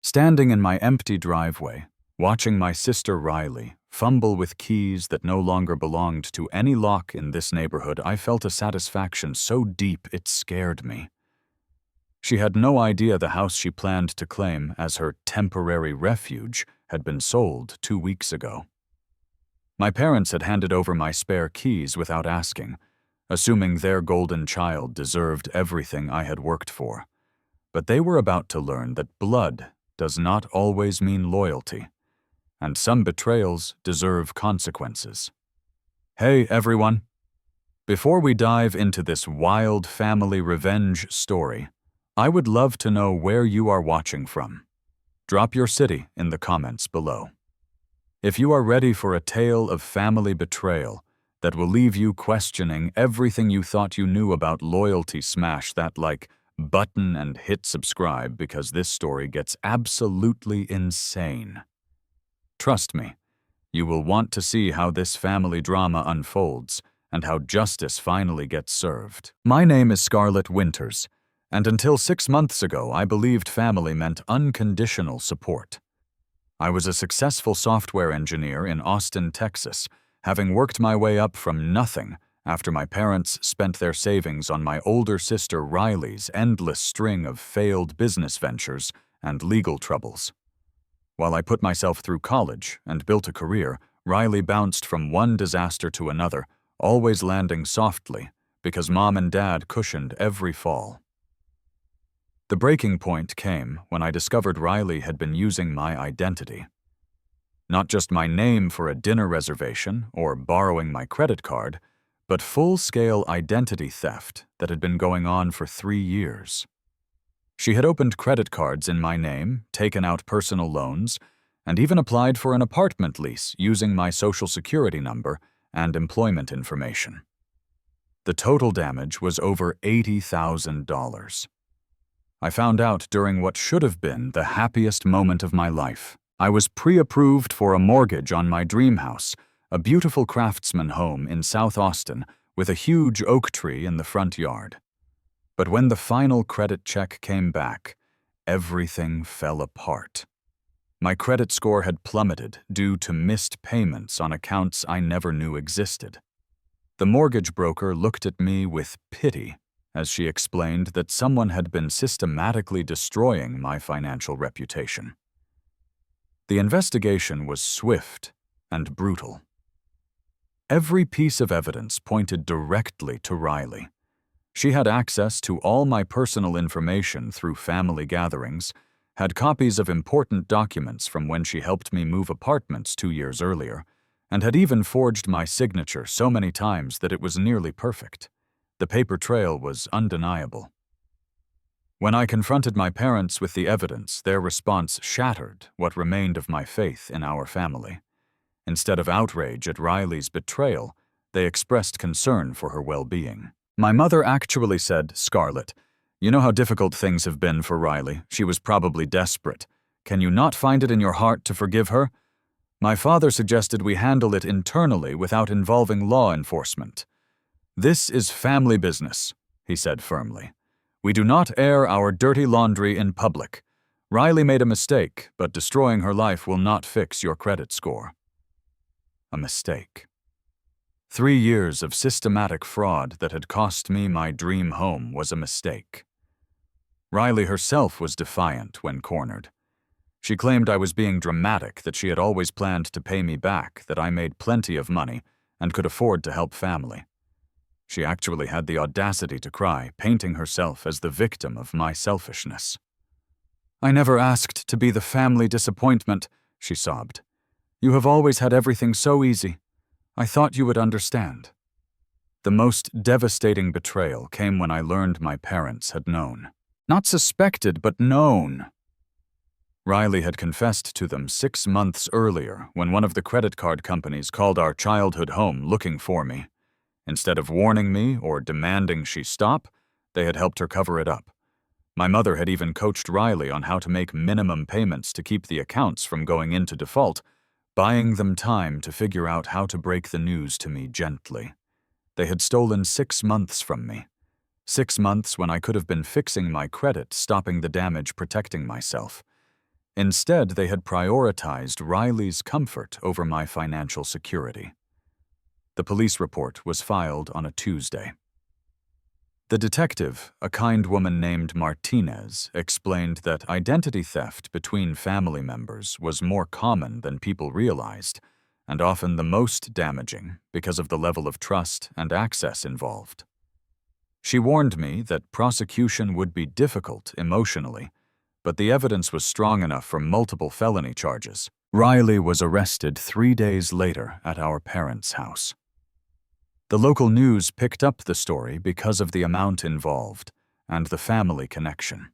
Standing in my empty driveway, watching my sister Riley fumble with keys that no longer belonged to any lock in this neighborhood, I felt a satisfaction so deep it scared me. She had no idea the house she planned to claim as her temporary refuge had been sold 2 weeks ago. My parents had handed over my spare keys without asking, assuming their golden child deserved everything I had worked for. But they were about to learn that blood does not always mean loyalty, and some betrayals deserve consequences. Hey, everyone. Before we dive into this wild family revenge story, I would love to know where you are watching from. Drop your city in the comments below. If you are ready for a tale of family betrayal that will leave you questioning everything you thought you knew about loyalty, smash that like button and hit subscribe, because this story gets absolutely insane. Trust me, you will want to see how this family drama unfolds and how justice finally gets served. My name is Scarlett Winters, and until 6 months ago, I believed family meant unconditional support. I was a successful software engineer in Austin, Texas, having worked my way up from nothing after my parents spent their savings on my older sister Riley's endless string of failed business ventures and legal troubles. While I put myself through college and built a career, Riley bounced from one disaster to another, always landing softly because Mom and Dad cushioned every fall. The breaking point came when I discovered Riley had been using my identity. Not just my name for a dinner reservation or borrowing my credit card, but full-scale identity theft that had been going on for 3 years. She had opened credit cards in my name, taken out personal loans, and even applied for an apartment lease using my social security number and employment information. The total damage was over $80,000. I found out during what should have been the happiest moment of my life. I was pre-approved for a mortgage on my dream house, a beautiful craftsman home in South Austin with a huge oak tree in the front yard. But when the final credit check came back, everything fell apart. My credit score had plummeted due to missed payments on accounts I never knew existed. The mortgage broker looked at me with pity as she explained that someone had been systematically destroying my financial reputation. The investigation was swift and brutal. Every piece of evidence pointed directly to Riley. She had access to all my personal information through family gatherings, had copies of important documents from when she helped me move apartments 2 years earlier, and had even forged my signature so many times that it was nearly perfect. The paper trail was undeniable. When I confronted my parents with the evidence, their response shattered what remained of my faith in our family. Instead of outrage at Riley's betrayal, they expressed concern for her well-being. My mother actually said, "Scarlett, you know how difficult things have been for Riley. She was probably desperate. Can you not find it in your heart to forgive her?" My father suggested we handle it internally without involving law enforcement. "This is family business," he said firmly. "We do not air our dirty laundry in public. Riley made a mistake, but destroying her life will not fix your credit score." A mistake. 3 years of systematic fraud that had cost me my dream home was a mistake. Riley herself was defiant when cornered. She claimed I was being dramatic, that she had always planned to pay me back, that I made plenty of money and could afford to help family. She actually had the audacity to cry, painting herself as the victim of my selfishness. "I never asked to be the family disappointment," she sobbed. "You have always had everything so easy. I thought you would understand." The most devastating betrayal came when I learned my parents had known. Not suspected, but known. Riley had confessed to them 6 months earlier when one of the credit card companies called our childhood home looking for me. Instead of warning me or demanding she stop, they had helped her cover it up. My mother had even coached Riley on how to make minimum payments to keep the accounts from going into default, buying them time to figure out how to break the news to me gently. They had stolen 6 months from me. 6 months when I could have been fixing my credit, stopping the damage, protecting myself. Instead, they had prioritized Riley's comfort over my financial security. The police report was filed on a Tuesday. The detective, a kind woman named Martinez, explained that identity theft between family members was more common than people realized, and often the most damaging because of the level of trust and access involved. She warned me that prosecution would be difficult emotionally, but the evidence was strong enough for multiple felony charges. Riley was arrested 3 days later at our parents' house. The local news picked up the story because of the amount involved and the family connection.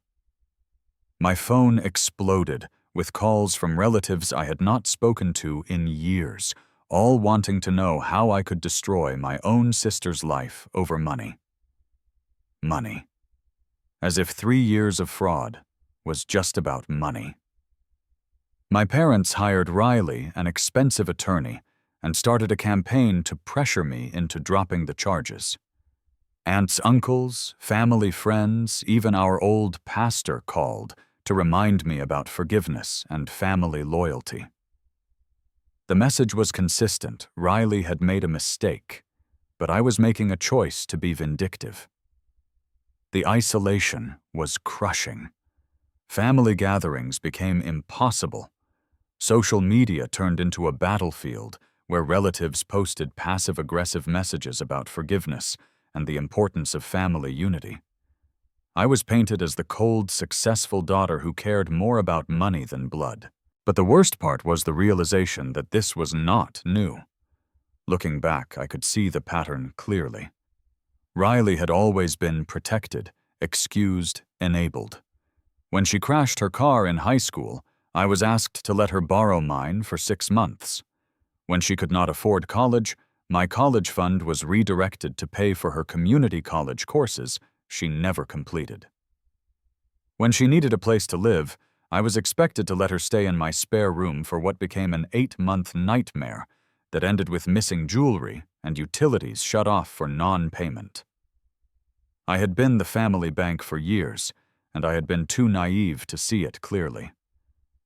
My phone exploded with calls from relatives I had not spoken to in years, all wanting to know how I could destroy my own sister's life over money. Money. As if 3 years of fraud was just about money. My parents hired Riley, an expensive attorney, and started a campaign to pressure me into dropping the charges. Aunts, uncles, family friends, even our old pastor called to remind me about forgiveness and family loyalty. The message was consistent. Riley had made a mistake, but I was making a choice to be vindictive. The isolation was crushing. Family gatherings became impossible. Social media turned into a battlefield where relatives posted passive-aggressive messages about forgiveness and the importance of family unity. I was painted as the cold, successful daughter who cared more about money than blood. But the worst part was the realization that this was not new. Looking back, I could see the pattern clearly. Riley had always been protected, excused, enabled. When she crashed her car in high school, I was asked to let her borrow mine for 6 months. When she could not afford college, my college fund was redirected to pay for her community college courses she never completed. When she needed a place to live, I was expected to let her stay in my spare room for what became an 8-month nightmare that ended with missing jewelry and utilities shut off for non-payment. I had been the family bank for years, and I had been too naive to see it clearly.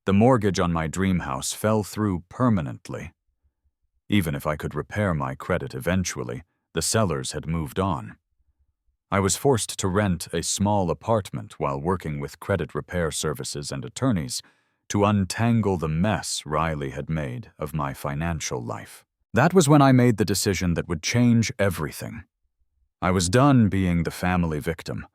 The mortgage on my dream house fell through permanently. Even if I could repair my credit eventually, the sellers had moved on. I was forced to rent a small apartment while working with credit repair services and attorneys to untangle the mess Riley had made of my financial life. That was when I made the decision that would change everything. I was done being the family victim.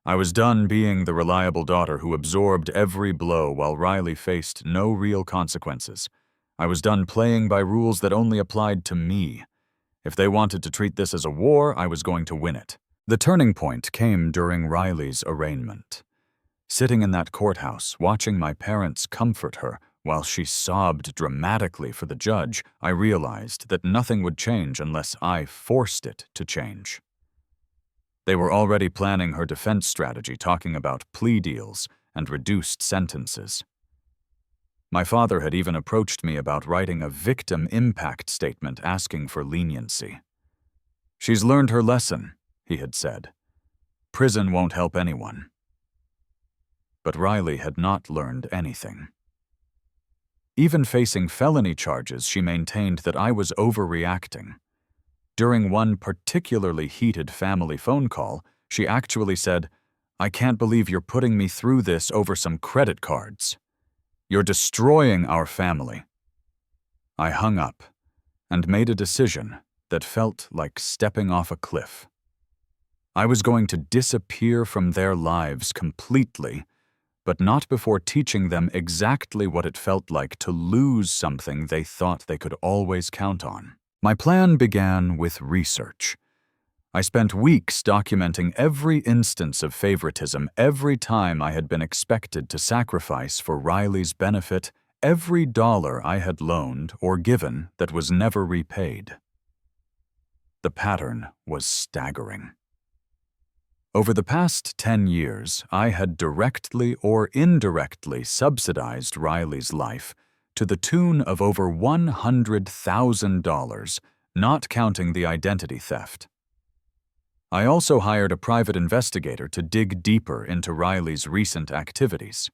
I was done being the reliable daughter who absorbed every blow while Riley faced no real consequences. I was done playing by rules that only applied to me. If they wanted to treat this as a war, I was going to win it. The turning point came during Riley's arraignment. Sitting in that courthouse, watching my parents comfort her while she sobbed dramatically for the judge, I realized that nothing would change unless I forced it to change. They were already planning her defense strategy, talking about plea deals and reduced sentences. My father had even approached me about writing a victim impact statement asking for leniency. "She's learned her lesson," he had said. "Prison won't help anyone." But Riley had not learned anything. Even facing felony charges, she maintained that I was overreacting. During one particularly heated family phone call, she actually said, "I can't believe you're putting me through this over some credit cards. You're destroying our family." I hung up and made a decision that felt like stepping off a cliff. I was going to disappear from their lives completely, but not before teaching them exactly what it felt like to lose something they thought they could always count on. My plan began with research. I spent weeks documenting every instance of favoritism, every time I had been expected to sacrifice for Riley's benefit, every dollar I had loaned or given that was never repaid. The pattern was staggering. Over the past 10 years, I had directly or indirectly subsidized Riley's life to the tune of over $100,000, not counting the identity theft. I also hired a private investigator to dig deeper into Riley's recent activities.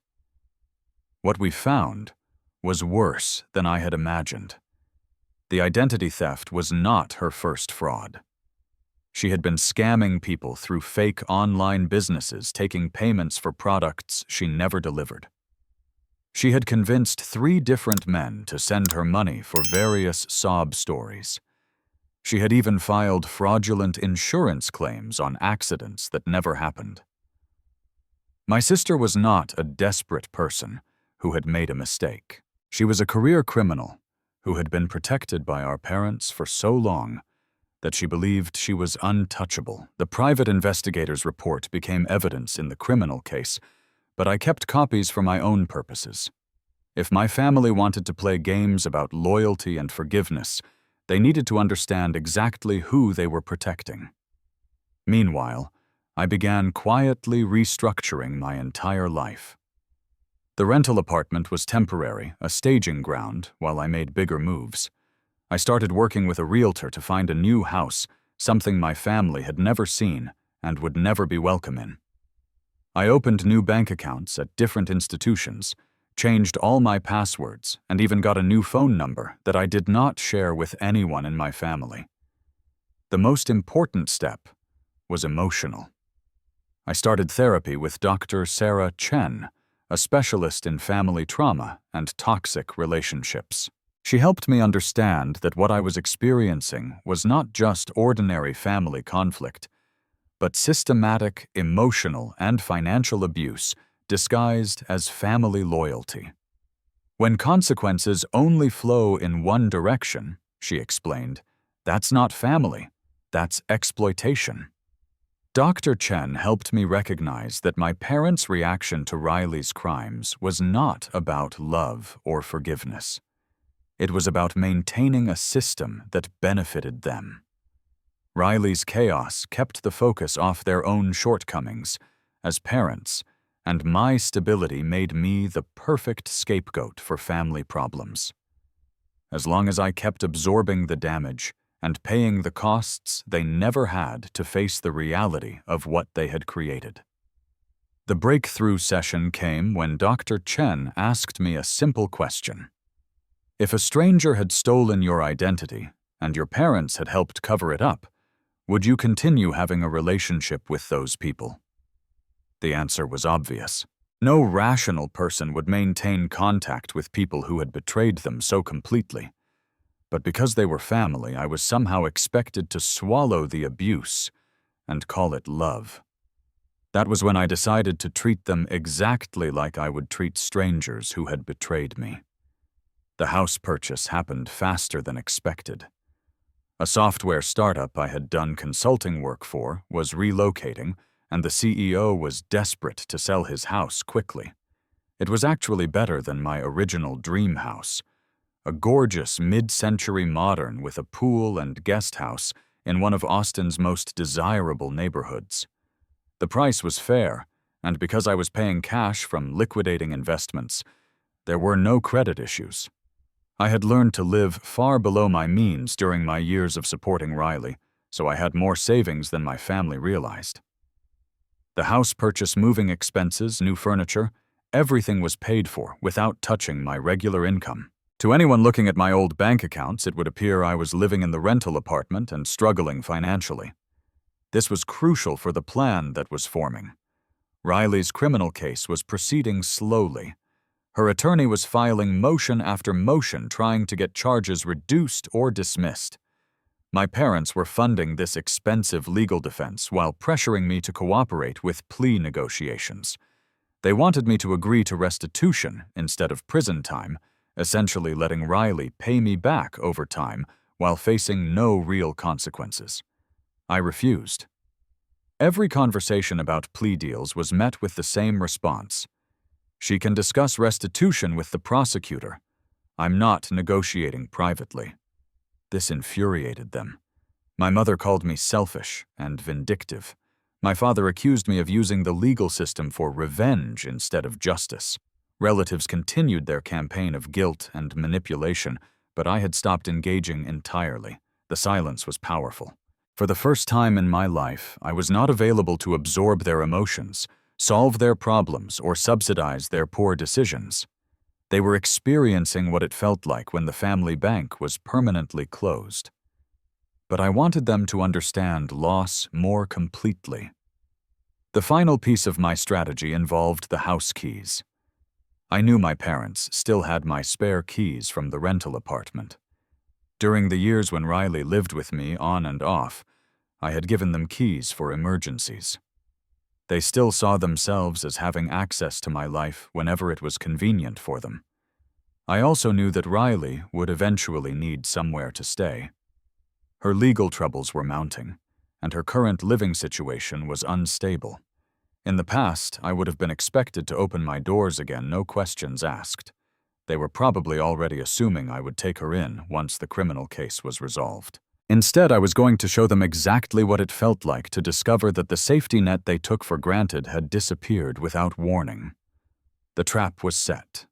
What we found was worse than I had imagined. The identity theft was not her first fraud. She had been scamming people through fake online businesses, taking payments for products she never delivered. She had convinced 3 different men to send her money for various sob stories. She had even filed fraudulent insurance claims on accidents that never happened. My sister was not a desperate person who had made a mistake. She was a career criminal who had been protected by our parents for so long that she believed she was untouchable. The private investigator's report became evidence in the criminal case, but I kept copies for my own purposes. If my family wanted to play games about loyalty and forgiveness, they needed to understand exactly who they were protecting. Meanwhile, I began quietly restructuring my entire life. The rental apartment was temporary, a staging ground, while I made bigger moves. I started working with a realtor to find a new house, something my family had never seen and would never be welcome in. I opened new bank accounts at different institutions, changed all my passwords, and even got a new phone number that I did not share with anyone in my family. The most important step was emotional. I started therapy with Dr. Sarah Chen, a specialist in family trauma and toxic relationships. She helped me understand that what I was experiencing was not just ordinary family conflict, but systematic emotional and financial abuse disguised as family loyalty. When consequences only flow in one direction, she explained, that's not family, that's exploitation. Dr. Chen helped me recognize that my parents' reaction to Riley's crimes was not about love or forgiveness. It was about maintaining a system that benefited them. Riley's chaos kept the focus off their own shortcomings as parents, and my stability made me the perfect scapegoat for family problems. As long as I kept absorbing the damage and paying the costs they never had to face the reality of what they had created. The breakthrough session came when Dr. Chen asked me a simple question. If a stranger had stolen your identity and your parents had helped cover it up, would you continue having a relationship with those people? The answer was obvious. No rational person would maintain contact with people who had betrayed them so completely. But because they were family, I was somehow expected to swallow the abuse and call it love. That was when I decided to treat them exactly like I would treat strangers who had betrayed me. The house purchase happened faster than expected. A software startup I had done consulting work for was relocating, and the CEO was desperate to sell his house quickly. It was actually better than my original dream house, a gorgeous mid-century modern with a pool and guest house in one of Austin's most desirable neighborhoods. The price was fair, and because I was paying cash from liquidating investments, there were no credit issues. I had learned to live far below my means during my years of supporting Riley, so I had more savings than my family realized. The house purchase, moving expenses, new furniture, everything was paid for without touching my regular income. To anyone looking at my old bank accounts, it would appear I was living in the rental apartment and struggling financially. This was crucial for the plan that was forming. Riley's criminal case was proceeding slowly. Her attorney was filing motion after motion trying to get charges reduced or dismissed. My parents were funding this expensive legal defense while pressuring me to cooperate with plea negotiations. They wanted me to agree to restitution instead of prison time, essentially letting Riley pay me back over time while facing no real consequences. I refused. Every conversation about plea deals was met with the same response. She can discuss restitution with the prosecutor. I'm not negotiating privately. This infuriated them. My mother called me selfish and vindictive. My father accused me of using the legal system for revenge instead of justice. Relatives continued their campaign of guilt and manipulation, but I had stopped engaging entirely. The silence was powerful. For the first time in my life, I was not available to absorb their emotions, solve their problems, or subsidize their poor decisions. They were experiencing what it felt like when the family bank was permanently closed. But I wanted them to understand loss more completely. The final piece of my strategy involved the house keys. I knew my parents still had my spare keys from the rental apartment. During the years when Riley lived with me on and off, I had given them keys for emergencies. They still saw themselves as having access to my life whenever it was convenient for them. I also knew that Riley would eventually need somewhere to stay. Her legal troubles were mounting, and her current living situation was unstable. In the past, I would have been expected to open my doors again, no questions asked. They were probably already assuming I would take her in once the criminal case was resolved. Instead, I was going to show them exactly what it felt like to discover that the safety net they took for granted had disappeared without warning. The trap was set.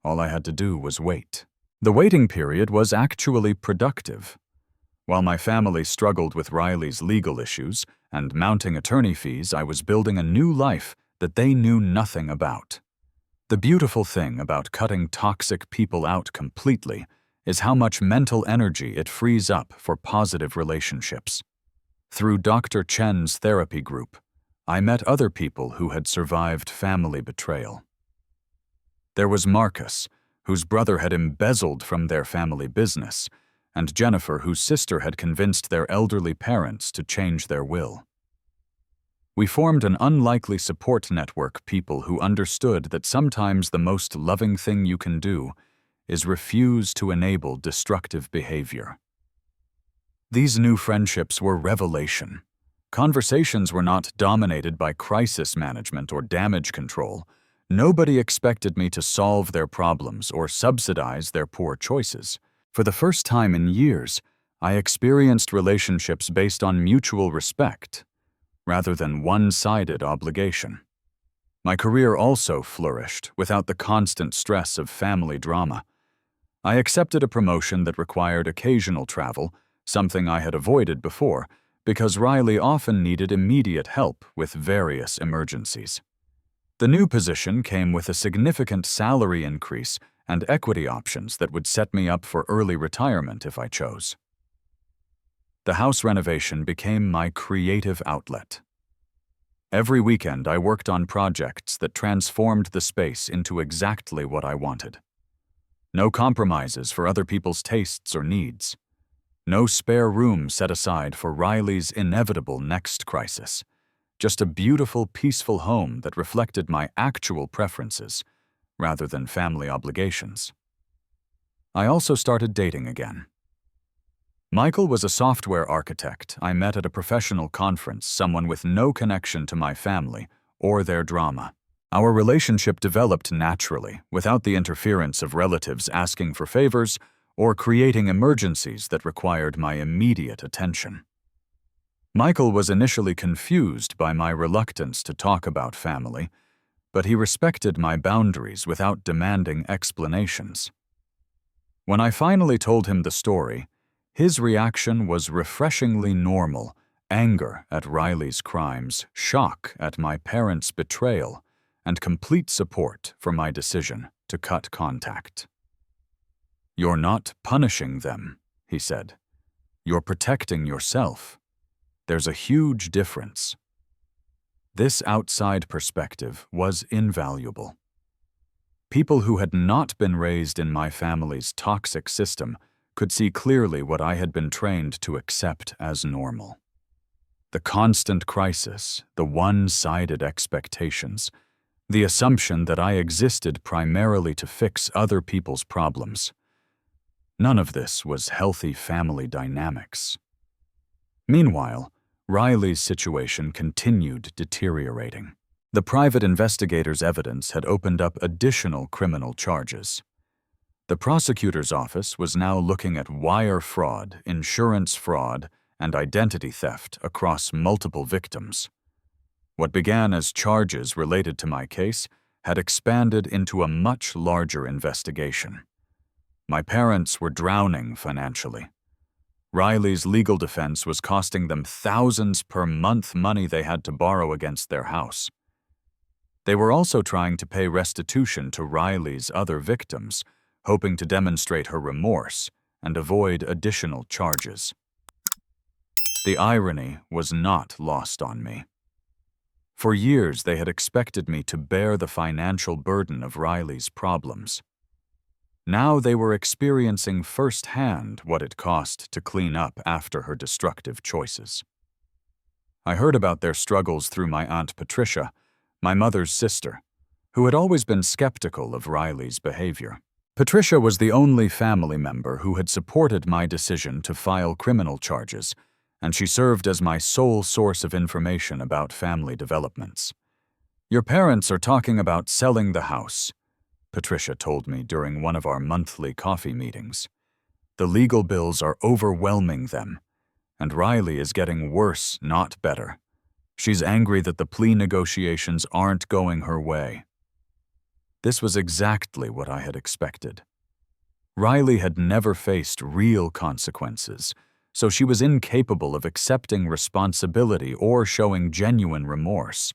All I had to do was wait. The waiting period was actually productive. While my family struggled with Riley's legal issues and mounting attorney fees, I was building a new life that they knew nothing about. The beautiful thing about cutting toxic people out completely is how much mental energy it frees up for positive relationships. Through Dr. Chen's therapy group, I met other people who had survived family betrayal. There was Marcus, whose brother had embezzled from their family business, and Jennifer, whose sister had convinced their elderly parents to change their will. We formed an unlikely support network, people who understood that sometimes the most loving thing you can do is refuse to enable destructive behavior. These new friendships were revelation. Conversations were not dominated by crisis management or damage control. Nobody expected me to solve their problems or subsidize their poor choices. For the first time in years, I experienced relationships based on mutual respect, rather than one-sided obligation. My career also flourished without the constant stress of family drama. I accepted a promotion that required occasional travel, something I had avoided before, because Riley often needed immediate help with various emergencies. The new position came with a significant salary increase and equity options that would set me up for early retirement if I chose. The house renovation became my creative outlet. Every weekend I worked on projects that transformed the space into exactly what I wanted. No compromises for other people's tastes or needs. No spare room set aside for Riley's inevitable next crisis. Just a beautiful, peaceful home that reflected my actual preferences, rather than family obligations. I also started dating again. Michael was a software architect I met at a professional conference, someone with no connection to my family or their drama. Our relationship developed naturally, without the interference of relatives asking for favors or creating emergencies that required my immediate attention. Michael was initially confused by my reluctance to talk about family, but he respected my boundaries without demanding explanations. When I finally told him the story, his reaction was refreshingly normal: anger at Riley's crimes, shock at my parents' betrayal, and complete support for my decision to cut contact. "You're not punishing them," he said. "You're protecting yourself. There's a huge difference." This outside perspective was invaluable. People who had not been raised in my family's toxic system could see clearly what I had been trained to accept as normal. The constant crisis, the one-sided expectations, the assumption that I existed primarily to fix other people's problems. None of this was healthy family dynamics. Meanwhile, Riley's situation continued deteriorating. The private investigator's evidence had opened up additional criminal charges. The prosecutor's office was now looking at wire fraud, insurance fraud, and identity theft across multiple victims. What began as charges related to my case had expanded into a much larger investigation. My parents were drowning financially. Riley's legal defense was costing them thousands per month, money they had to borrow against their house. They were also trying to pay restitution to Riley's other victims, hoping to demonstrate her remorse and avoid additional charges. The irony was not lost on me. For years, they had expected me to bear the financial burden of Riley's problems. Now they were experiencing firsthand what it cost to clean up after her destructive choices. I heard about their struggles through my Aunt Patricia, my mother's sister, who had always been skeptical of Riley's behavior. Patricia was the only family member who had supported my decision to file criminal charges, and she served as my sole source of information about family developments. "Your parents are talking about selling the house," Patricia told me during one of our monthly coffee meetings. "The legal bills are overwhelming them, and Riley is getting worse, not better. She's angry that the plea negotiations aren't going her way." This was exactly what I had expected. Riley had never faced real consequences, so she was incapable of accepting responsibility or showing genuine remorse.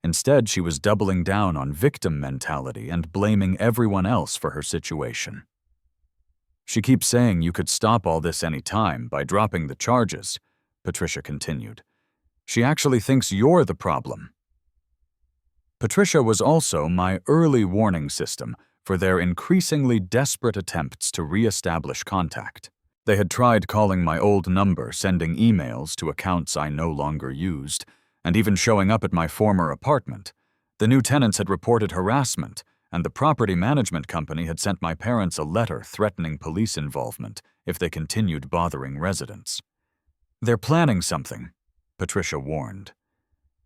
Instead, she was doubling down on victim mentality and blaming everyone else for her situation. "She keeps saying you could stop all this any time by dropping the charges," Patricia continued. "She actually thinks you're the problem." Patricia was also my early warning system for their increasingly desperate attempts to re-establish contact. They had tried calling my old number, sending emails to accounts I no longer used, and even showing up at my former apartment. The new tenants had reported harassment, and the property management company had sent my parents a letter threatening police involvement if they continued bothering residents. "They're planning something," Patricia warned.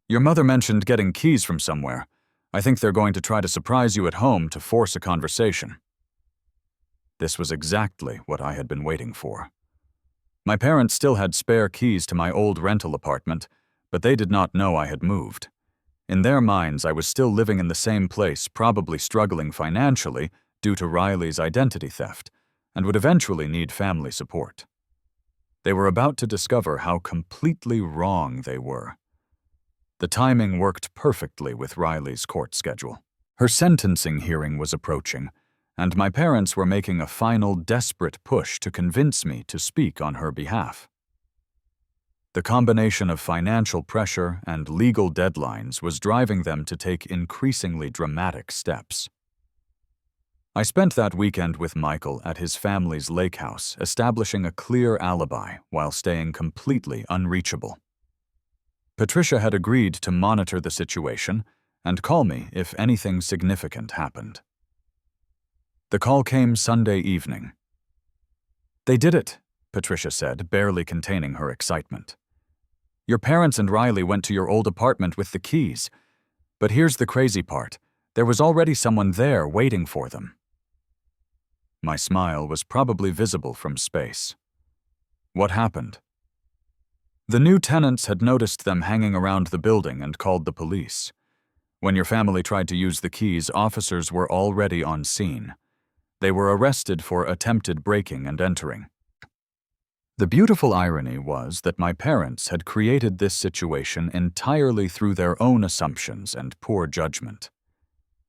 "Your mother mentioned getting keys from somewhere. I think they're going to try to surprise you at home to force a conversation." This was exactly what I had been waiting for. My parents still had spare keys to my old rental apartment, but they did not know I had moved. In their minds, I was still living in the same place, probably struggling financially due to Riley's identity theft, and would eventually need family support. They were about to discover how completely wrong they were. The timing worked perfectly with Riley's court schedule. Her sentencing hearing was approaching, and my parents were making a final desperate push to convince me to speak on her behalf. The combination of financial pressure and legal deadlines was driving them to take increasingly dramatic steps. I spent that weekend with Michael at his family's lake house, establishing a clear alibi while staying completely unreachable. Patricia had agreed to monitor the situation and call me if anything significant happened. The call came Sunday evening. "They did it," Patricia said, barely containing her excitement. "Your parents and Riley went to your old apartment with the keys. But here's the crazy part. There was already someone there waiting for them." My smile was probably visible from space. "What happened?" "The new tenants had noticed them hanging around the building and called the police. When your family tried to use the keys, officers were already on scene. They were arrested for attempted breaking and entering." The beautiful irony was that my parents had created this situation entirely through their own assumptions and poor judgment.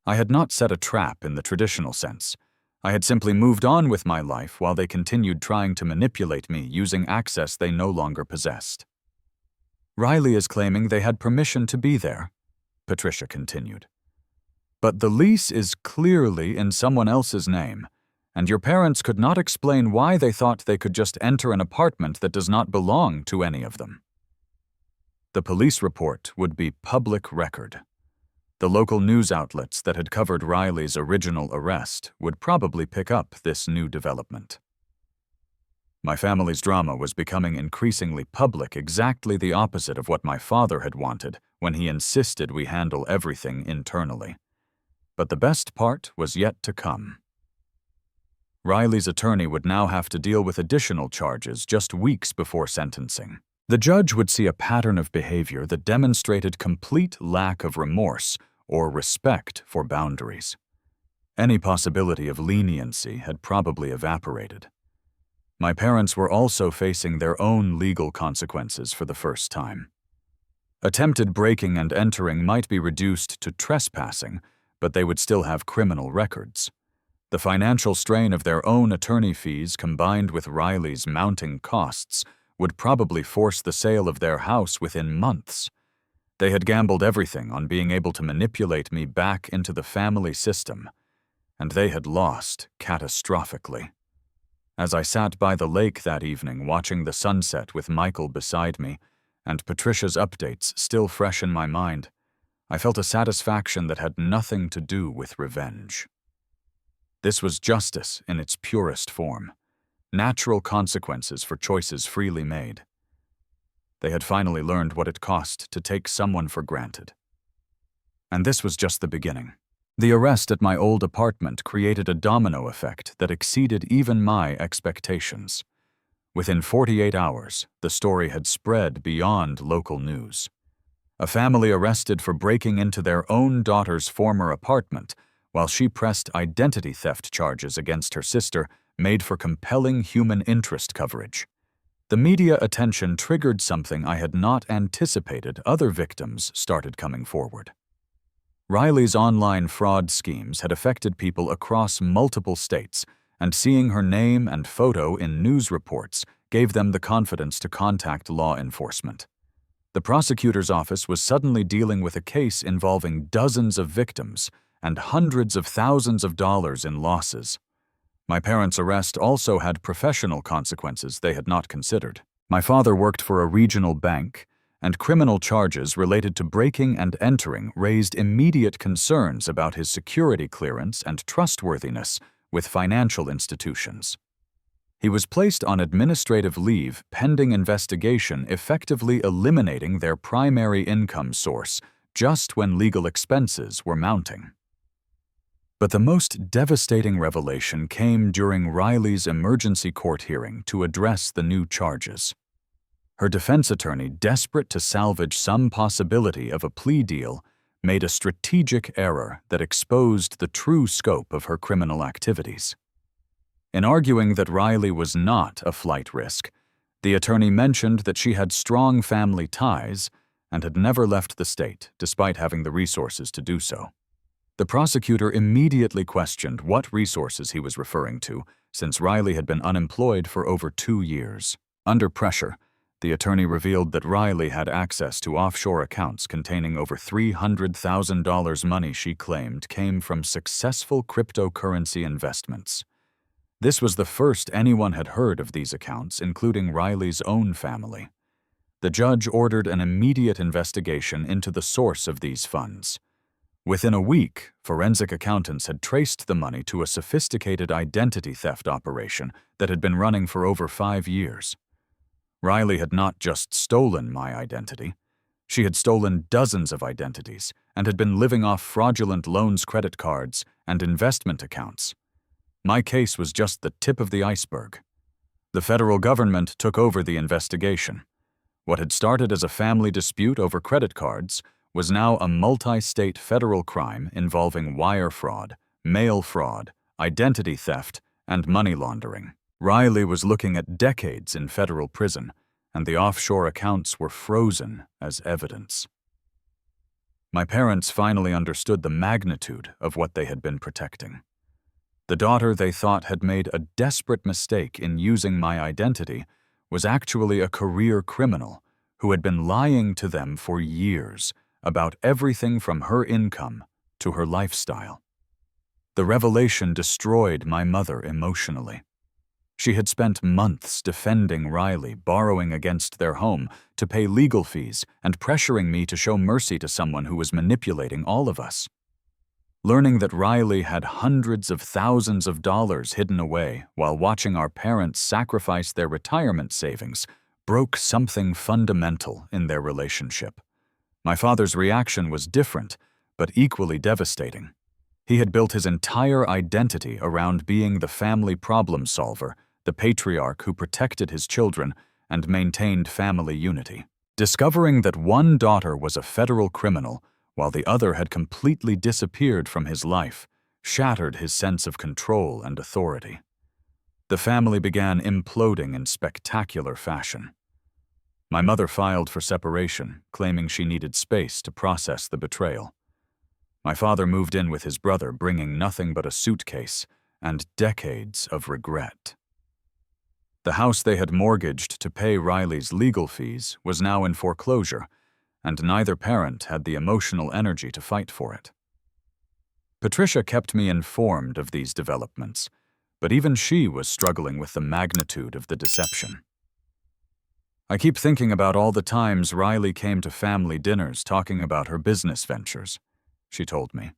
I had not set a trap in the traditional sense. I had simply moved on with my life while they continued trying to manipulate me using access they no longer possessed. "Riley is claiming they had permission to be there," Patricia continued. "But the lease is clearly in someone else's name, and your parents could not explain why they thought they could just enter an apartment that does not belong to any of them." The police report would be public record. The local news outlets that had covered Riley's original arrest would probably pick up this new development. My family's drama was becoming increasingly public, exactly the opposite of what my father had wanted when he insisted we handle everything internally. But the best part was yet to come. Riley's attorney would now have to deal with additional charges just weeks before sentencing. The judge would see a pattern of behavior that demonstrated complete lack of remorse or respect for boundaries. Any possibility of leniency had probably evaporated. My parents were also facing their own legal consequences for the first time. Attempted breaking and entering might be reduced to trespassing, but they would still have criminal records. The financial strain of their own attorney fees combined with Riley's mounting costs would probably force the sale of their house within months. They had gambled everything on being able to manipulate me back into the family system, and they had lost catastrophically. As I sat by the lake that evening watching the sunset with Michael beside me, and Patricia's updates still fresh in my mind, I felt a satisfaction that had nothing to do with revenge. This was justice in its purest form, natural consequences for choices freely made. They had finally learned what it cost to take someone for granted. And this was just the beginning. The arrest at my old apartment created a domino effect that exceeded even my expectations. Within 48 hours, the story had spread beyond local news. A family arrested for breaking into their own daughter's former apartment while she pressed identity theft charges against her sister made for compelling human interest coverage. The media attention triggered something I had not anticipated. Other victims started coming forward. Riley's online fraud schemes had affected people across multiple states, and seeing her name and photo in news reports gave them the confidence to contact law enforcement. The prosecutor's office was suddenly dealing with a case involving dozens of victims and hundreds of thousands of dollars in losses. My parents' arrest also had professional consequences they had not considered. My father worked for a regional bank, and criminal charges related to breaking and entering raised immediate concerns about his security clearance and trustworthiness with financial institutions. He was placed on administrative leave pending investigation, effectively eliminating their primary income source just when legal expenses were mounting. But the most devastating revelation came during Riley's emergency court hearing to address the new charges. Her defense attorney, desperate to salvage some possibility of a plea deal, made a strategic error that exposed the true scope of her criminal activities. In arguing that Riley was not a flight risk, the attorney mentioned that she had strong family ties and had never left the state despite having the resources to do so. The prosecutor immediately questioned what resources he was referring to, since Riley had been unemployed for over 2 years. Under pressure, the attorney revealed that Riley had access to offshore accounts containing over $300,000 money she claimed came from successful cryptocurrency investments. This was the first anyone had heard of these accounts, including Riley's own family. The judge ordered an immediate investigation into the source of these funds. Within a week, forensic accountants had traced the money to a sophisticated identity theft operation that had been running for over 5 years. Riley had not just stolen my identity. She had stolen dozens of identities and had been living off fraudulent loans, credit cards, and investment accounts. My case was just the tip of the iceberg. The federal government took over the investigation. What had started as a family dispute over credit cards was now a multi-state federal crime involving wire fraud, mail fraud, identity theft, and money laundering. Riley was looking at decades in federal prison, and the offshore accounts were frozen as evidence. My parents finally understood the magnitude of what they had been protecting. The daughter they thought had made a desperate mistake in using my identity was actually a career criminal who had been lying to them for years about everything from her income to her lifestyle. The revelation destroyed my mother emotionally. She had spent months defending Riley, borrowing against their home to pay legal fees and pressuring me to show mercy to someone who was manipulating all of us. Learning that Riley had hundreds of thousands of dollars hidden away while watching our parents sacrifice their retirement savings broke something fundamental in their relationship. My father's reaction was different, but equally devastating. He had built his entire identity around being the family problem solver, the patriarch who protected his children and maintained family unity. Discovering that one daughter was a federal criminal while the other had completely disappeared from his life shattered his sense of control and authority. The family began imploding in spectacular fashion. My mother filed for separation, claiming she needed space to process the betrayal. My father moved in with his brother, bringing nothing but a suitcase and decades of regret. The house they had mortgaged to pay Riley's legal fees was now in foreclosure, and neither parent had the emotional energy to fight for it. Patricia kept me informed of these developments, but even she was struggling with the magnitude of the deception. I keep thinking about all the times Riley came to family dinners talking about her business ventures, she told me.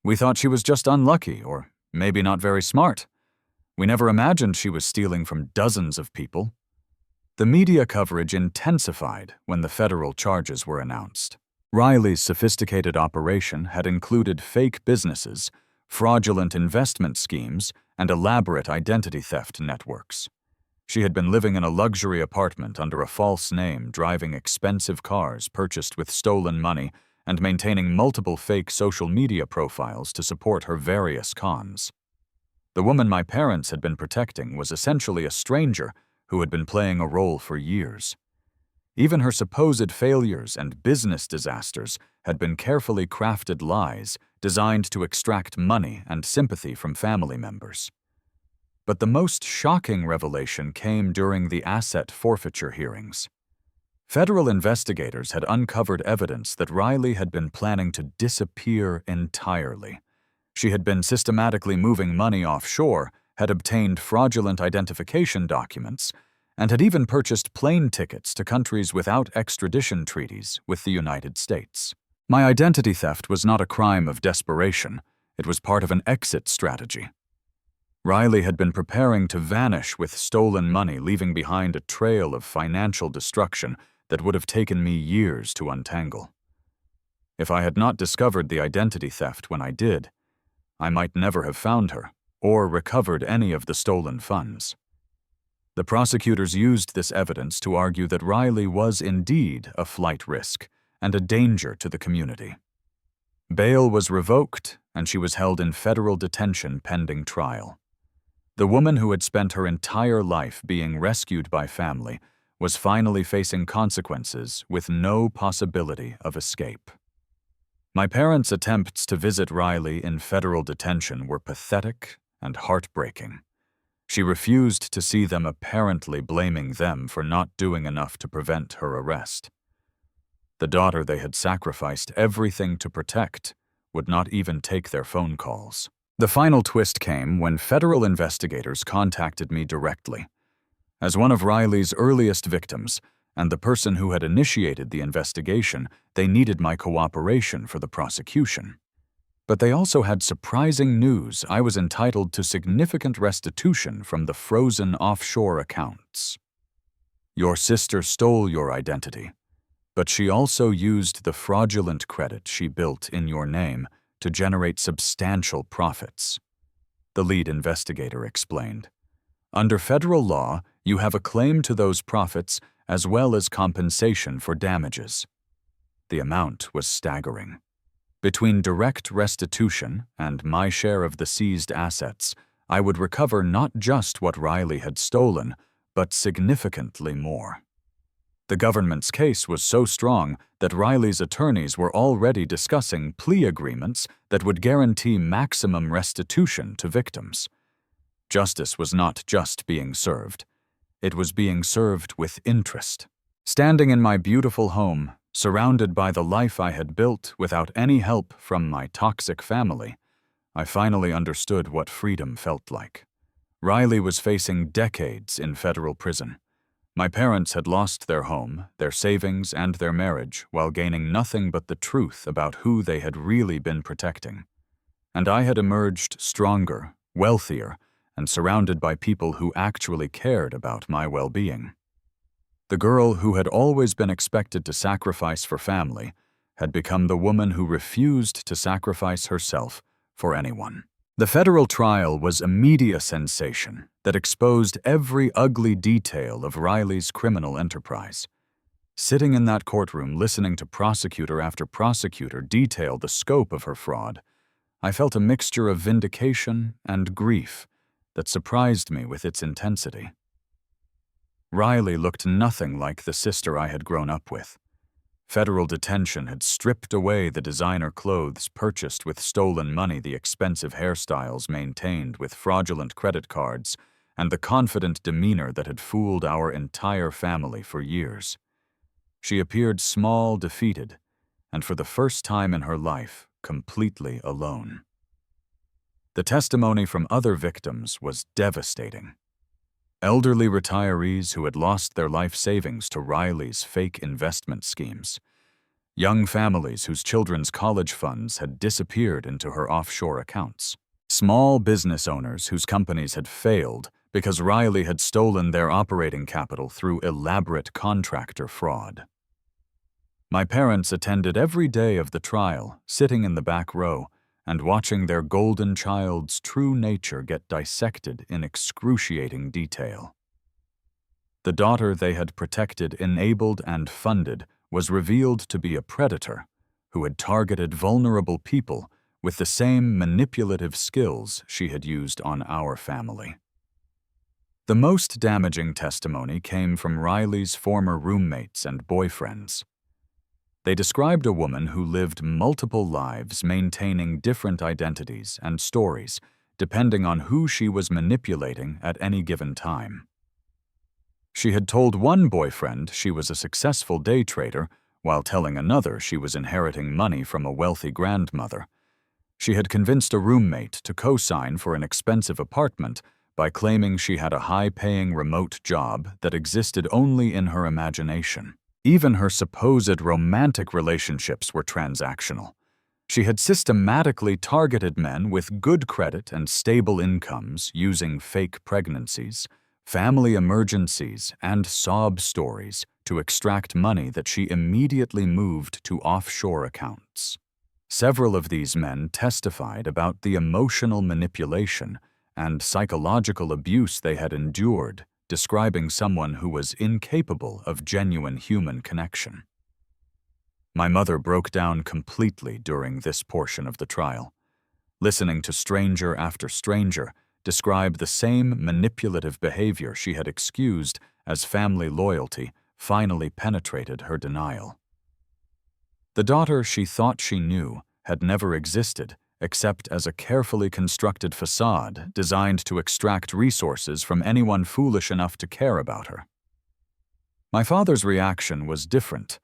We thought she was just unlucky, or maybe not very smart. We never imagined she was stealing from dozens of people. The media coverage intensified when the federal charges were announced. Riley's sophisticated operation had included fake businesses, fraudulent investment schemes, and elaborate identity theft networks. She had been living in a luxury apartment under a false name, driving expensive cars purchased with stolen money, and maintaining multiple fake social media profiles to support her various cons. The woman my parents had been protecting was essentially a stranger who had been playing a role for years. Even her supposed failures and business disasters had been carefully crafted lies designed to extract money and sympathy from family members. But the most shocking revelation came during the asset forfeiture hearings. Federal investigators had uncovered evidence that Riley had been planning to disappear entirely. She had been systematically moving money offshore, had obtained fraudulent identification documents, and had even purchased plane tickets to countries without extradition treaties with the United States. My identity theft was not a crime of desperation. It was part of an exit strategy. Riley had been preparing to vanish with stolen money, leaving behind a trail of financial destruction that would have taken me years to untangle. If I had not discovered the identity theft when I did, I might never have found her or recovered any of the stolen funds. The prosecutors used this evidence to argue that Riley was indeed a flight risk and a danger to the community. Bail was revoked, and she was held in federal detention pending trial. The woman who had spent her entire life being rescued by family was finally facing consequences with no possibility of escape. My parents' attempts to visit Riley in federal detention were pathetic and heartbreaking. She refused to see them, apparently blaming them for not doing enough to prevent her arrest. The daughter they had sacrificed everything to protect would not even take their phone calls. The final twist came when federal investigators contacted me directly. As one of Riley's earliest victims, and the person who had initiated the investigation, they needed my cooperation for the prosecution. But they also had surprising news. I was entitled to significant restitution from the frozen offshore accounts. Your sister stole your identity, but she also used the fraudulent credit she built in your name to generate substantial profits, the lead investigator explained. Under federal law, you have a claim to those profits as well as compensation for damages. The amount was staggering. Between direct restitution and my share of the seized assets, I would recover not just what Riley had stolen, but significantly more. The government's case was so strong that Riley's attorneys were already discussing plea agreements that would guarantee maximum restitution to victims. Justice was not just being served. It was being served with interest. Standing in my beautiful home, surrounded by the life I had built without any help from my toxic family, I finally understood what freedom felt like. Riley was facing decades in federal prison. My parents had lost their home, their savings, and their marriage while gaining nothing but the truth about who they had really been protecting. And I had emerged stronger, wealthier, and surrounded by people who actually cared about my well-being. The girl who had always been expected to sacrifice for family had become the woman who refused to sacrifice herself for anyone. The federal trial was a media sensation that exposed every ugly detail of Riley's criminal enterprise. Sitting in that courtroom, listening to prosecutor after prosecutor detail the scope of her fraud, I felt a mixture of vindication and grief that surprised me with its intensity. Riley looked nothing like the sister I had grown up with. Federal detention had stripped away the designer clothes purchased with stolen money, the expensive hairstyles maintained with fraudulent credit cards, and the confident demeanor that had fooled our entire family for years. She appeared small, defeated, and for the first time in her life, completely alone. The testimony from other victims was devastating. Elderly retirees who had lost their life savings to Riley's fake investment schemes. Young families whose children's college funds had disappeared into her offshore accounts. Small business owners whose companies had failed because Riley had stolen their operating capital through elaborate contractor fraud. My parents attended every day of the trial, sitting in the back row, and watching their golden child's true nature get dissected in excruciating detail. The daughter they had protected, enabled, and funded was revealed to be a predator who had targeted vulnerable people with the same manipulative skills she had used on our family. The most damaging testimony came from Riley's former roommates and boyfriends. They described a woman who lived multiple lives, maintaining different identities and stories, depending on who she was manipulating at any given time. She had told one boyfriend she was a successful day trader, while telling another she was inheriting money from a wealthy grandmother. She had convinced a roommate to co-sign for an expensive apartment by claiming she had a high-paying remote job that existed only in her imagination. Even her supposed romantic relationships were transactional. She had systematically targeted men with good credit and stable incomes using fake pregnancies, family emergencies, and sob stories to extract money that she immediately moved to offshore accounts. Several of these men testified about the emotional manipulation and psychological abuse they had endured, describing someone who was incapable of genuine human connection. My mother broke down completely during this portion of the trial, listening to stranger after stranger describe the same manipulative behavior she had excused as family loyalty finally penetrated her denial. The daughter she thought she knew had never existed except as a carefully constructed facade designed to extract resources from anyone foolish enough to care about her. My father's reaction was different,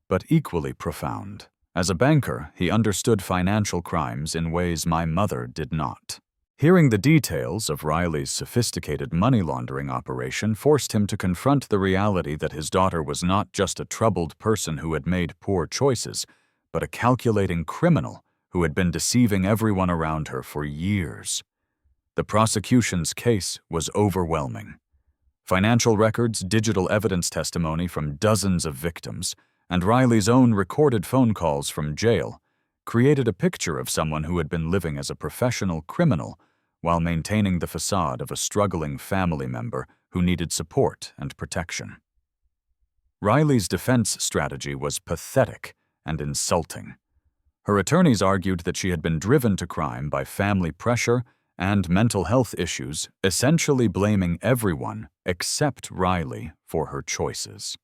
but equally profound. As a banker, he understood financial crimes in ways my mother did not. Hearing the details of Riley's sophisticated money laundering operation forced him to confront the reality that his daughter was not just a troubled person who had made poor choices, but a calculating criminal who had been deceiving everyone around her for years. The prosecution's case was overwhelming. Financial records, digital evidence testimony from dozens of victims, and Riley's own recorded phone calls from jail created a picture of someone who had been living as a professional criminal while maintaining the facade of a struggling family member who needed support and protection. Riley's defense strategy was pathetic and insulting. Her attorneys argued that she had been driven to crime by family pressure and mental health issues, essentially blaming everyone except Riley for her choices.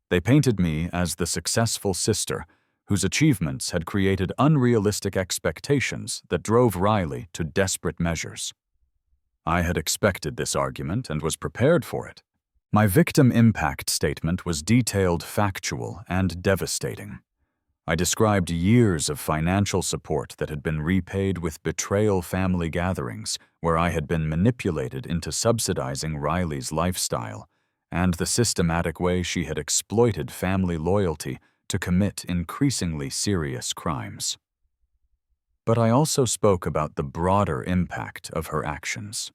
They painted me as the successful sister whose achievements had created unrealistic expectations that drove Riley to desperate measures. I had expected this argument and was prepared for it. My victim impact statement was detailed, factual, and devastating. I described years of financial support that had been repaid with betrayal family gatherings where I had been manipulated into subsidizing Riley's lifestyle, and the systematic way she had exploited family loyalty to commit increasingly serious crimes. But I also spoke about the broader impact of her actions.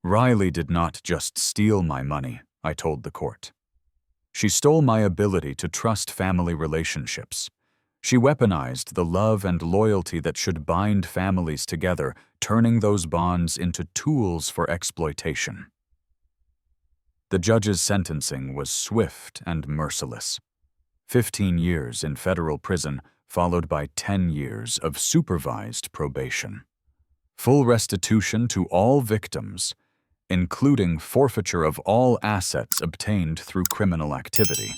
Riley did not just steal my money, I told the court. She stole my ability to trust family relationships. She weaponized the love and loyalty that should bind families together, turning those bonds into tools for exploitation. The judge's sentencing was swift and merciless. 15 years in federal prison, followed by 10 years of supervised probation. Full restitution to all victims, including forfeiture of all assets obtained through criminal activity,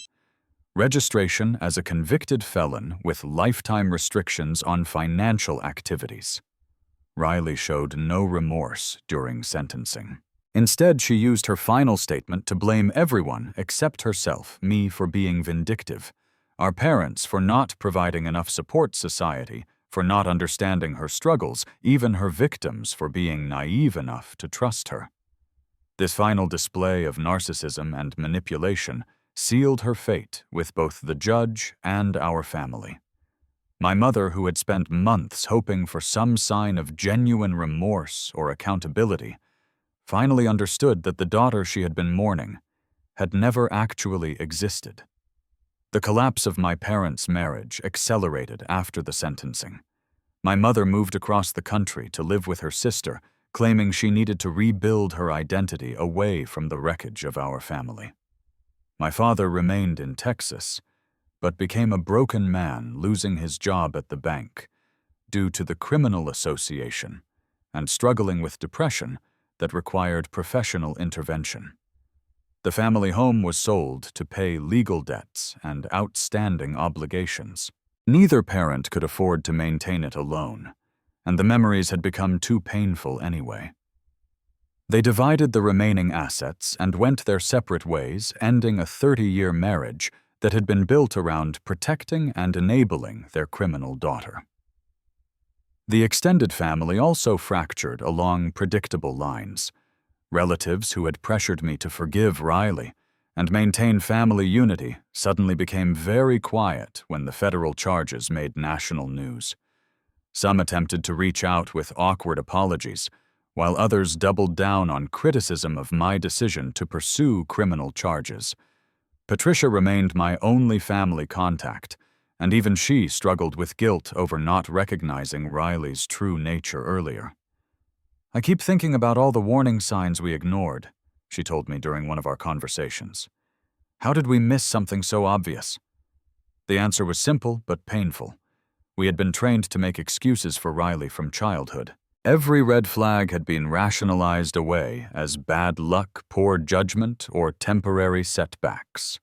registration as a convicted felon with lifetime restrictions on financial activities. Riley showed no remorse during sentencing. Instead, she used her final statement to blame everyone except herself, me for being vindictive, our parents for not providing enough support, society for not understanding her struggles, even her victims for being naive enough to trust her. This final display of narcissism and manipulation sealed her fate with both the judge and our family. My mother, who had spent months hoping for some sign of genuine remorse or accountability, finally understood that the daughter she had been mourning had never actually existed. The collapse of my parents' marriage accelerated after the sentencing. My mother moved across the country to live with her sister, claiming she needed to rebuild her identity away from the wreckage of our family. My father remained in Texas, but became a broken man, losing his job at the bank due to the criminal association and struggling with depression that required professional intervention. The family home was sold to pay legal debts and outstanding obligations. Neither parent could afford to maintain it alone, and the memories had become too painful anyway. They divided the remaining assets and went their separate ways, ending a 30-year marriage that had been built around protecting and enabling their criminal daughter. The extended family also fractured along predictable lines. Relatives who had pressured me to forgive Riley and maintain family unity suddenly became very quiet when the federal charges made national news. Some attempted to reach out with awkward apologies, while others doubled down on criticism of my decision to pursue criminal charges. Patricia remained my only family contact, and even she struggled with guilt over not recognizing Riley's true nature earlier. "I keep thinking about all the warning signs we ignored," she told me during one of our conversations. "How did we miss something so obvious?" The answer was simple but painful. We had been trained to make excuses for Riley from childhood. Every red flag had been rationalized away as bad luck, poor judgment, or temporary setbacks.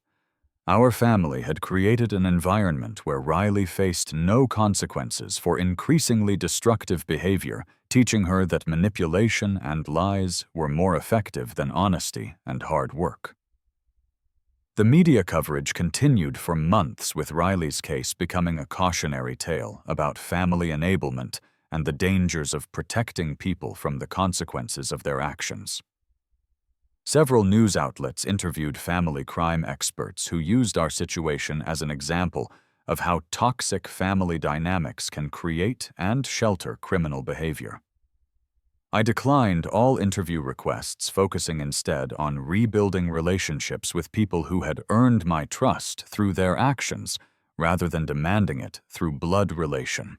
Our family had created an environment where Riley faced no consequences for increasingly destructive behavior, teaching her that manipulation and lies were more effective than honesty and hard work. The media coverage continued for months, with Riley's case becoming a cautionary tale about family enablement and the dangers of protecting people from the consequences of their actions. Several news outlets interviewed family crime experts who used our situation as an example of how toxic family dynamics can create and shelter criminal behavior. I declined all interview requests, focusing instead on rebuilding relationships with people who had earned my trust through their actions rather than demanding it through blood relation.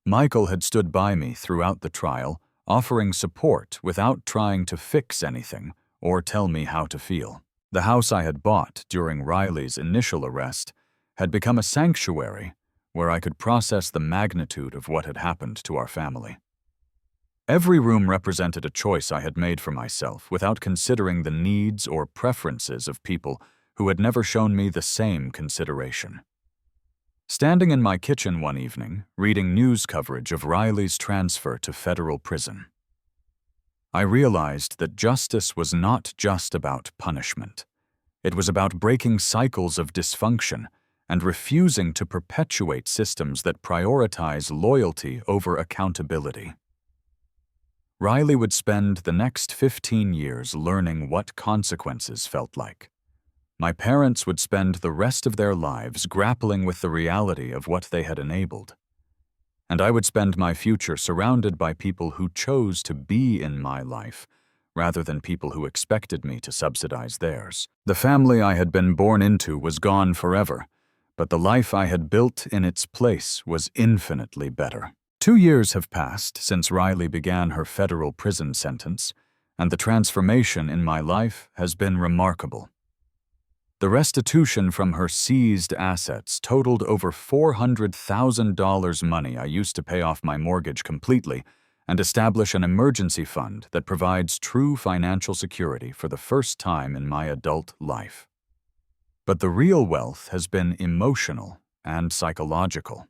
Michael had stood by me throughout the trial, offering support without trying to fix anything or tell me how to feel. The house I had bought during Riley's initial arrest had become a sanctuary where I could process the magnitude of what had happened to our family. Every room represented a choice I had made for myself without considering the needs or preferences of people who had never shown me the same consideration. Standing in my kitchen one evening, reading news coverage of Riley's transfer to federal prison, I realized that justice was not just about punishment. It was about breaking cycles of dysfunction and refusing to perpetuate systems that prioritize loyalty over accountability. Riley would spend the next 15 years learning what consequences felt like. My parents would spend the rest of their lives grappling with the reality of what they had enabled. And I would spend my future surrounded by people who chose to be in my life, rather than people who expected me to subsidize theirs. The family I had been born into was gone forever, but the life I had built in its place was infinitely better. 2 years have passed since Riley began her federal prison sentence, and the transformation in my life has been remarkable. The restitution from her seized assets totaled over $400,000 money I used to pay off my mortgage completely and establish an emergency fund that provides true financial security for the first time in my adult life. But the real wealth has been emotional and psychological.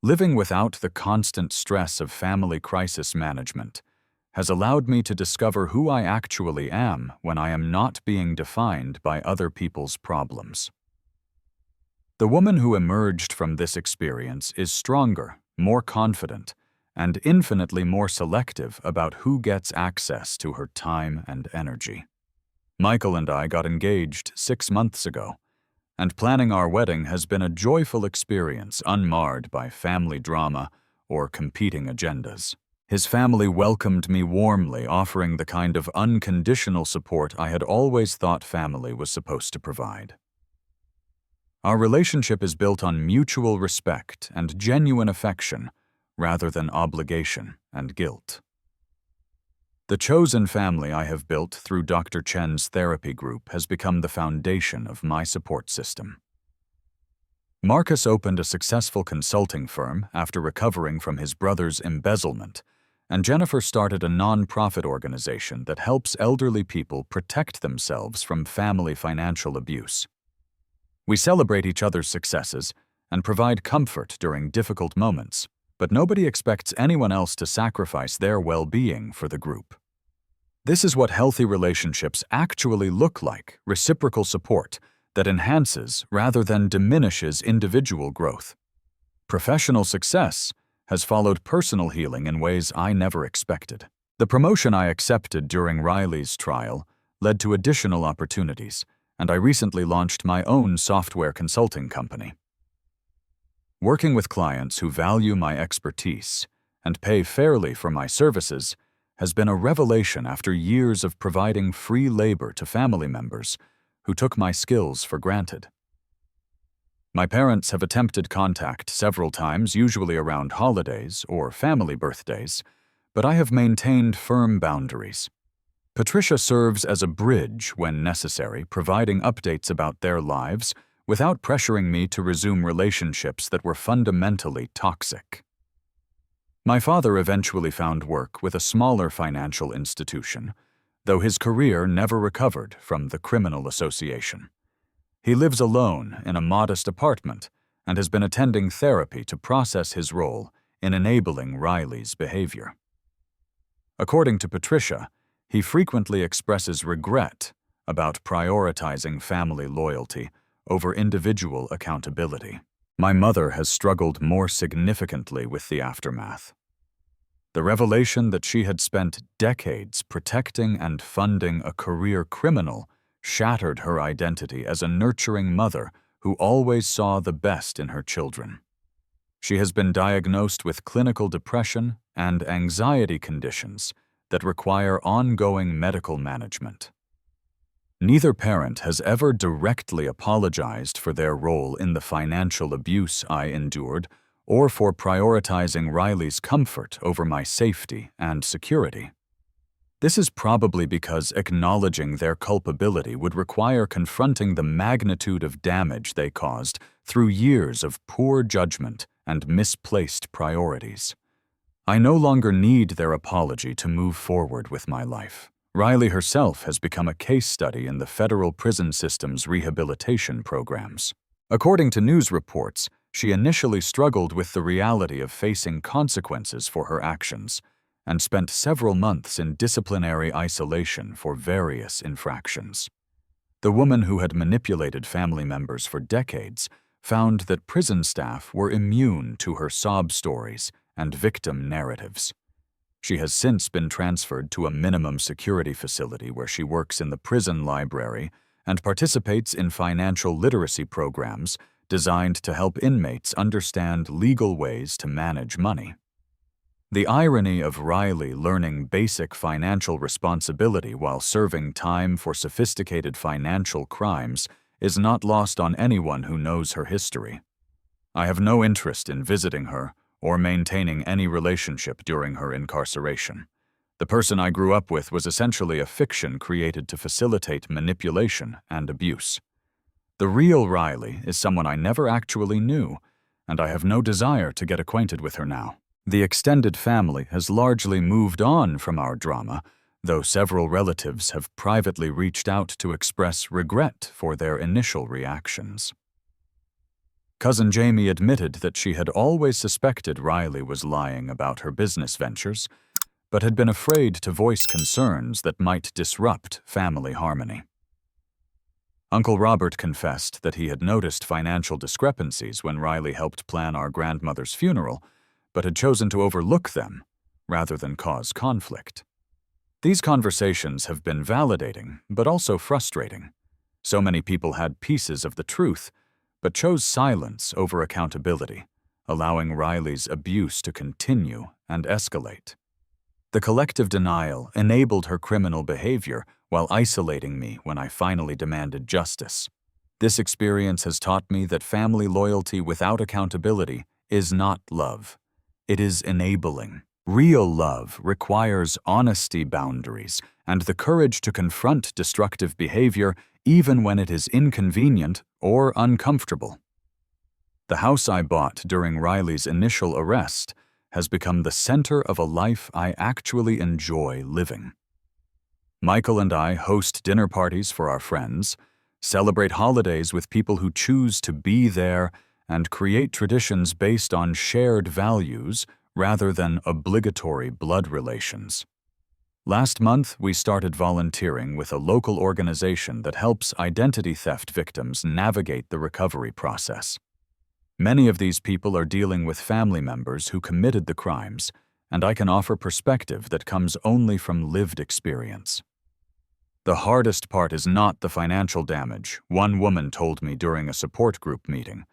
Living without the constant stress of family crisis management has allowed me to discover who I actually am when I am not being defined by other people's problems. The woman who emerged from this experience is stronger, more confident, and infinitely more selective about who gets access to her time and energy. Michael and I got engaged 6 months ago, and planning our wedding has been a joyful experience unmarred by family drama or competing agendas. His family welcomed me warmly, offering the kind of unconditional support I had always thought family was supposed to provide. Our relationship is built on mutual respect and genuine affection, rather than obligation and guilt. The chosen family I have built through Dr. Chen's therapy group has become the foundation of my support system. Marcus opened a successful consulting firm after recovering from his brother's embezzlement, and Jennifer started a non-profit organization that helps elderly people protect themselves from family financial abuse. We celebrate each other's successes and provide comfort during difficult moments, but nobody expects anyone else to sacrifice their well-being for the group. This is what healthy relationships actually look like: reciprocal support that enhances rather than diminishes individual growth. Professional success has followed personal healing in ways I never expected. The promotion I accepted during Riley's trial led to additional opportunities, and I recently launched my own software consulting company. Working with clients who value my expertise and pay fairly for my services has been a revelation after years of providing free labor to family members who took my skills for granted. My parents have attempted contact several times, usually around holidays or family birthdays, but I have maintained firm boundaries. Patricia serves as a bridge when necessary, providing updates about their lives without pressuring me to resume relationships that were fundamentally toxic. My father eventually found work with a smaller financial institution, though his career never recovered from the criminal association. He lives alone in a modest apartment and has been attending therapy to process his role in enabling Riley's behavior. According to Patricia, he frequently expresses regret about prioritizing family loyalty over individual accountability. My mother has struggled more significantly with the aftermath. The revelation that she had spent decades protecting and funding a career criminal shattered her identity as a nurturing mother who always saw the best in her children. She has been diagnosed with clinical depression and anxiety conditions that require ongoing medical management. Neither parent has ever directly apologized for their role in the financial abuse I endured or for prioritizing Riley's comfort over my safety and security. This is probably because acknowledging their culpability would require confronting the magnitude of damage they caused through years of poor judgment and misplaced priorities. I no longer need their apology to move forward with my life. Riley herself has become a case study in the federal prison system's rehabilitation programs. According to news reports, she initially struggled with the reality of facing consequences for her actions and spent several months in disciplinary isolation for various infractions. The woman who had manipulated family members for decades found that prison staff were immune to her sob stories and victim narratives. She has since been transferred to a minimum security facility where she works in the prison library and participates in financial literacy programs designed to help inmates understand legal ways to manage money. The irony of Riley learning basic financial responsibility while serving time for sophisticated financial crimes is not lost on anyone who knows her history. I have no interest in visiting her or maintaining any relationship during her incarceration. The person I grew up with was essentially a fiction created to facilitate manipulation and abuse. The real Riley is someone I never actually knew, and I have no desire to get acquainted with her now. The extended family has largely moved on from our drama, though several relatives have privately reached out to express regret for their initial reactions. Cousin Jamie admitted that she had always suspected Riley was lying about her business ventures, but had been afraid to voice concerns that might disrupt family harmony. Uncle Robert confessed that he had noticed financial discrepancies when Riley helped plan our grandmother's funeral, but had chosen to overlook them rather than cause conflict. These conversations have been validating, but also frustrating. So many people had pieces of the truth, but chose silence over accountability, allowing Riley's abuse to continue and escalate. The collective denial enabled her criminal behavior while isolating me when I finally demanded justice. This experience has taught me that family loyalty without accountability is not love. It is enabling. Real love requires honesty, boundaries, and the courage to confront destructive behavior even when it is inconvenient or uncomfortable. The house I bought during Riley's initial arrest has become the center of a life I actually enjoy living. Michael and I host dinner parties for our friends, celebrate holidays with people who choose to be there, and create traditions based on shared values rather than obligatory blood relations. Last month, we started volunteering with a local organization that helps identity theft victims navigate the recovery process. Many of these people are dealing with family members who committed the crimes, and I can offer perspective that comes only from lived experience. The hardest part is not the financial damage, one woman told me during a support group meeting.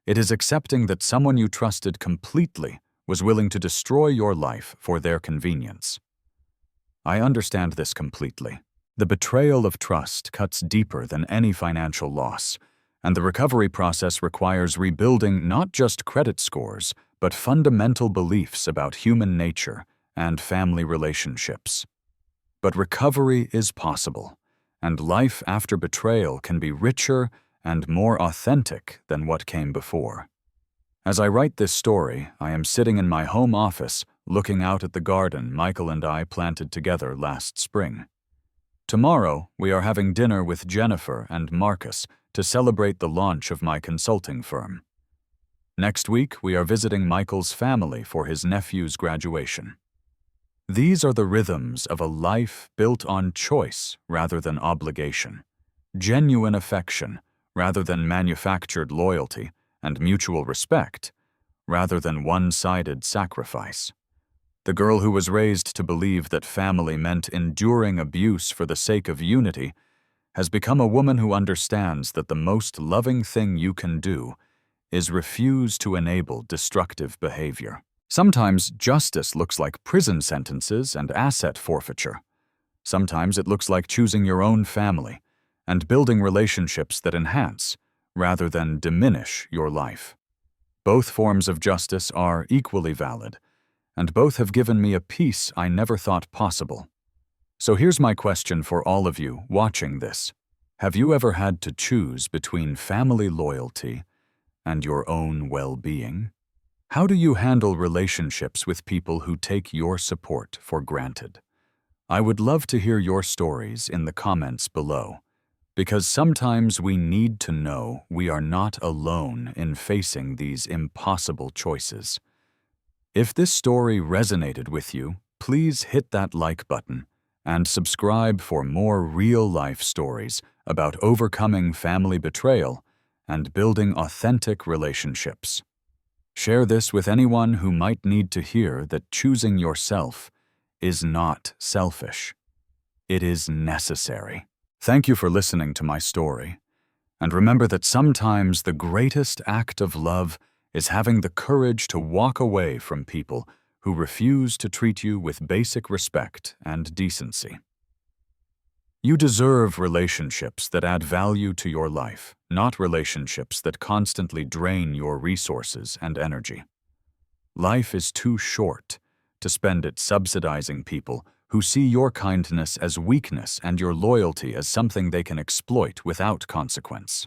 It is accepting that someone you trusted completely was willing to destroy your life for their convenience. I understand this completely. The betrayal of trust cuts deeper than any financial loss, and the recovery process requires rebuilding not just credit scores, but fundamental beliefs about human nature and family relationships. But recovery is possible, and life after betrayal can be richer and more authentic than what came before. As I write this story, I am sitting in my home office looking out at the garden Michael and I planted together last spring. Tomorrow, we are having dinner with Jennifer and Marcus to celebrate the launch of my consulting firm. Next week, we are visiting Michael's family for his nephew's graduation. These are the rhythms of a life built on choice rather than obligation, genuine affection rather than manufactured loyalty, and mutual respect rather than one-sided sacrifice. The girl who was raised to believe that family meant enduring abuse for the sake of unity has become a woman who understands that the most loving thing you can do is refuse to enable destructive behavior. Sometimes justice looks like prison sentences and asset forfeiture. Sometimes it looks like choosing your own family and building relationships that enhance rather than diminish your life. Both forms of justice are equally valid, and both have given me a peace I never thought possible. So here's my question for all of you watching this. Have you ever had to choose between family loyalty and your own well-being? How do you handle relationships with people who take your support for granted? I would love to hear your stories in the comments below, because sometimes we need to know we are not alone in facing these impossible choices. If this story resonated with you, please hit that like button and subscribe for more real-life stories about overcoming family betrayal and building authentic relationships. Share this with anyone who might need to hear that choosing yourself is not selfish. It is necessary. Thank you for listening to my story. And remember that sometimes the greatest act of love is having the courage to walk away from people who refuse to treat you with basic respect and decency. You deserve relationships that add value to your life, not relationships that constantly drain your resources and energy. Life is too short to spend it subsidizing people who see your kindness as weakness and your loyalty as something they can exploit without consequence.